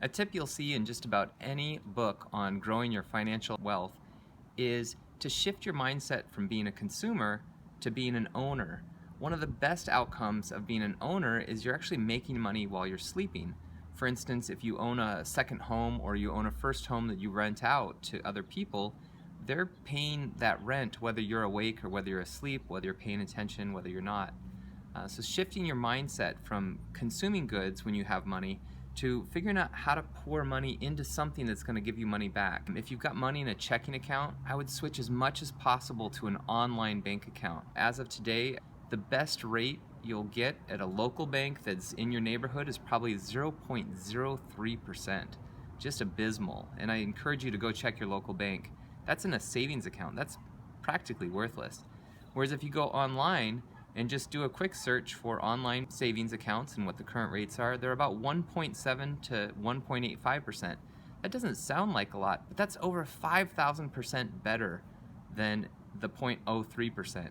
A tip you'll see in just about any book on growing your financial wealth is to shift your mindset from being a consumer to being an owner. One of the best outcomes of being an owner is you're actually making money while you're sleeping. For instance, if you own a second home or you own a first home that you rent out to other people, they're paying that rent whether you're awake or whether you're asleep, whether you're paying attention, whether you're not. So shifting your mindset from consuming goods when you have money to figuring out how to pour money into something that's going to give you money back. If you've got money in a checking account, I would switch as much as possible to an online bank account. As of today, the best rate you'll get at a local bank that's in your neighborhood is probably 0.03%. Just abysmal. And I encourage you to go check your local bank. That's in a savings account. That's practically worthless. Whereas if you go online and just do a quick search for online savings accounts and what the current rates are, they're about 1.7 to 1.85%. That doesn't sound like a lot, but that's over 5,000% better than the 0.03%.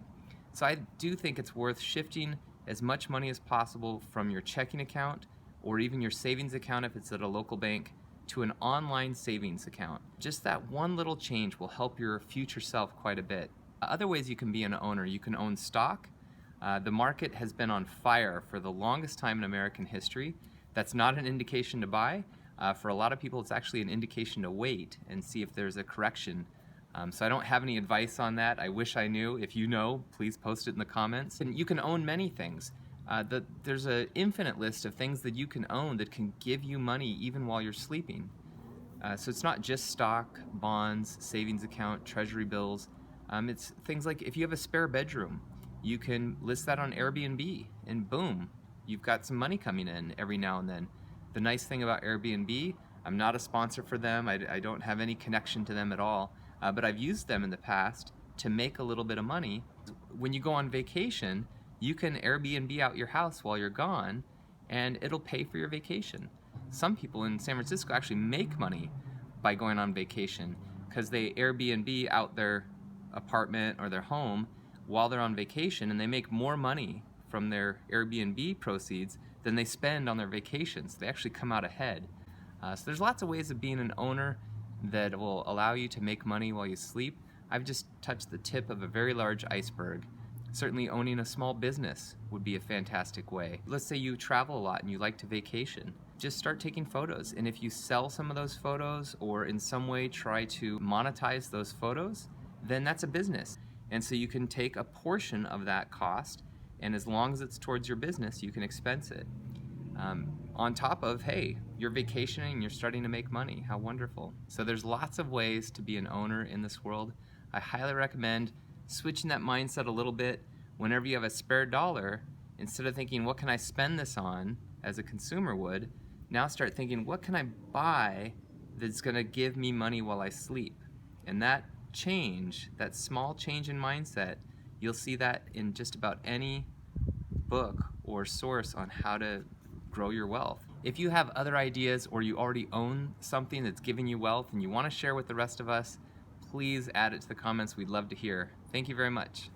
So I do think it's worth shifting as much money as possible from your checking account or even your savings account if it's at a local bank to an online savings account. Just that one little change will help your future self quite a bit. Other ways you can be an owner: you can own stock. The market has been on fire for the longest time in American history. That's not an indication to buy. For a lot of people, it's actually an indication to wait and see if there's a correction. So I don't have any advice on that. I wish I knew. If you know, please post it in the comments. And you can own many things. There's an infinite list of things that you can own that can give you money even while you're sleeping. So it's not just stock, bonds, savings account, Treasury Bills. It's things like if you have a spare bedroom, you can list that on Airbnb and boom, you've got some money coming in every now and then. The nice thing about Airbnb, I'm not a sponsor for them. I don't have any connection to them at all, but I've used them in the past to make a little bit of money. When you go on vacation, you can Airbnb out your house while you're gone and it'll pay for your vacation. Some people in San Francisco actually make money by going on vacation because they Airbnb out their apartment or their home while they're on vacation, and they make more money from their Airbnb proceeds than they spend on their vacations. They actually come out ahead. So there's lots of ways of being an owner that will allow you to make money while you sleep. I've just touched the tip of a very large iceberg. Certainly owning a small business would be a fantastic way. Let's say you travel a lot and you like to vacation. Just start taking photos, and if you sell some of those photos or in some way try to monetize those photos, then that's a business. And so you can take a portion of that cost, and as long as it's towards your business, you can expense it. On top of, hey, you're vacationing, you're starting to make money. How wonderful. So there's lots of ways to be an owner in this world. I highly recommend switching that mindset a little bit. Whenever you have a spare dollar, instead of thinking, what can I spend this on, as a consumer would, now start thinking, what can I buy that's gonna give me money while I sleep? And that change, that small change in mindset, you'll see that in just about any book or source on how to grow your wealth. If you have other ideas or you already own something that's giving you wealth and you want to share with the rest of us, please add it to the comments. We'd love to hear. Thank you very much.